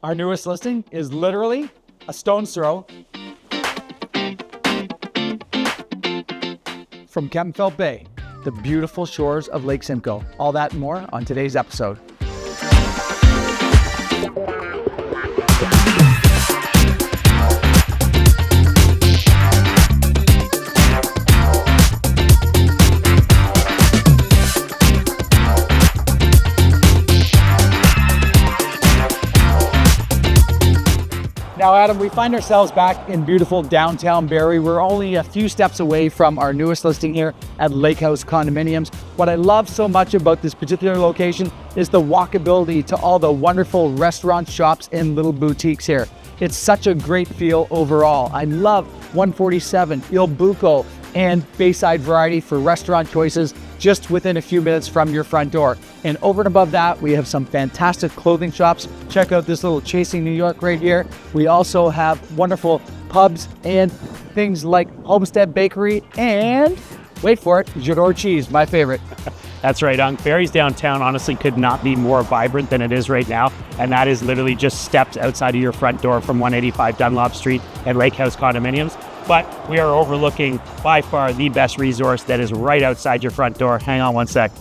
Our newest listing is literally a stone's throw from Kempenfelt Bay, the beautiful shores of Lake Simcoe. All that and more on today's episode. Now, Adam, we find ourselves back in beautiful downtown Barrie. We're only a few steps away from our newest listing here at Lakhouse condominiums. What I love so much about this particular location is the walkability to all the wonderful restaurants, shops, and little boutiques here. It's such a great feel overall. I love 147, Il Buco, and Bayside variety for restaurant choices just within a few minutes from your front door. And over and above that, we have some fantastic clothing shops. Check out this little Chasing New York right here. We also have wonderful pubs and things like Homestead Bakery and, wait for it, J'adore Cheese, my favorite. That's right, Barrie's downtown honestly could not be more vibrant than it is right now. And that is literally just steps outside of your front door from 185 Dunlop Street and Lakhouse condominiums. But we are overlooking by far the best resource that is right outside your front door. Hang on one sec.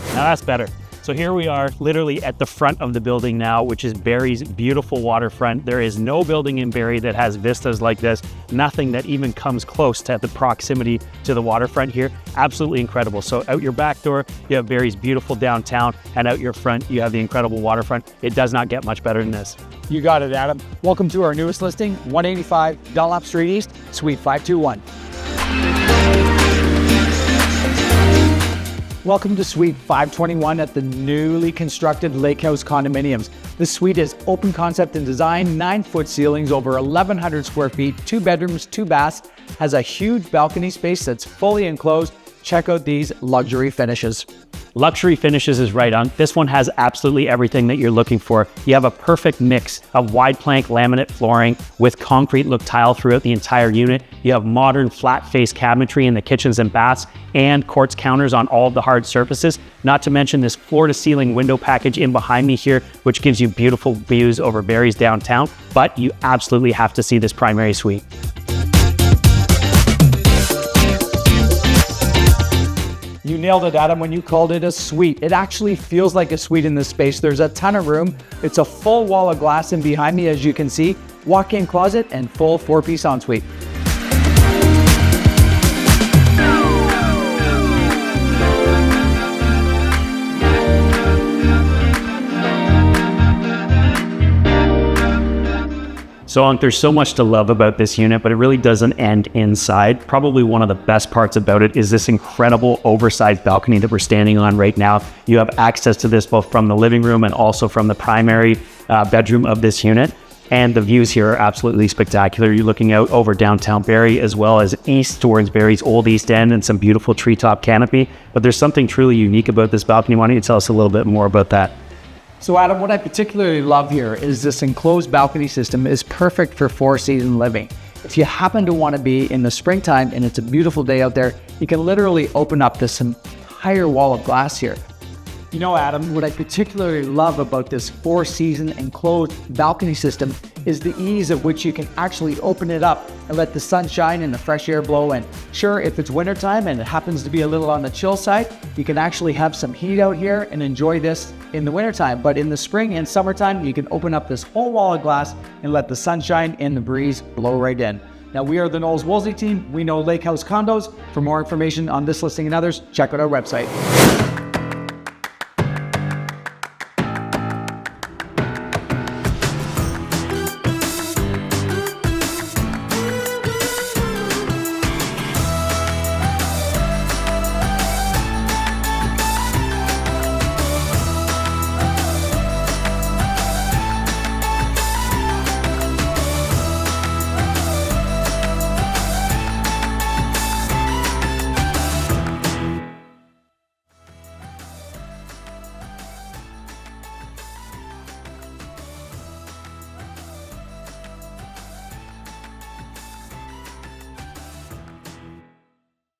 Now that's better. So here we are literally at the front of the building now, which is Barrie's beautiful waterfront. There is no building in Barrie that has vistas like this. Nothing that even comes close to the proximity to the waterfront here. Absolutely incredible. So out your back door, you have Barrie's beautiful downtown, and out your front, you have the incredible waterfront. It does not get much better than this. You got it, Adam. Welcome to our newest listing, 185 Dunlop Street East, Suite 521. Welcome to Suite 521 at the newly constructed Lakhouse condominiums. The suite is open concept and design, 9-foot ceilings, over 1,100 square feet, 2 bedrooms, 2 baths, has a huge balcony space that's fully enclosed. Check out these luxury finishes. Luxury finishes is right on. This one has absolutely everything that you're looking for. You have a perfect mix of wide plank laminate flooring with concrete look tile throughout the entire unit. You have modern flat face cabinetry in the kitchens and baths and quartz counters on all of the hard surfaces. Not to mention this floor to ceiling window package in behind me here, which gives you beautiful views over Barrie's downtown. But you absolutely have to see this primary suite. You nailed it, Adam, when you called it a suite. It actually feels like a suite in this space. There's a ton of room. It's a full wall of glass in behind me, as you can see. Walk-in closet and full 4-piece ensuite. So there's so much to love about this unit, but it really doesn't end inside. Probably one of the best parts about it is this incredible oversized balcony that we're standing on right now. You have access to this both from the living room and also from the primary bedroom of this unit. And the views here are absolutely spectacular. You're looking out over downtown Barrie as well as east towards Barrie's Old East End and some beautiful treetop canopy. But there's something truly unique about this balcony. Why don't you tell us a little bit more about that? So Adam, what I particularly love here is this enclosed balcony system is perfect for 4-season living. If you happen to want to be in the springtime and it's a beautiful day out there, you can literally open up this entire wall of glass here. You know, Adam, what I particularly love about this 4-season enclosed balcony system is the ease of which you can actually open it up and let the sun shine and the fresh air blow in. Sure, if it's wintertime and it happens to be a little on the chill side, you can actually have some heat out here and enjoy this in the wintertime. But in the spring and summertime, you can open up this whole wall of glass and let the sunshine and the breeze blow right in. Now, we are the Knowles Woolsey team. We know Lakhouse condos. For more information on this listing and others, check out our website.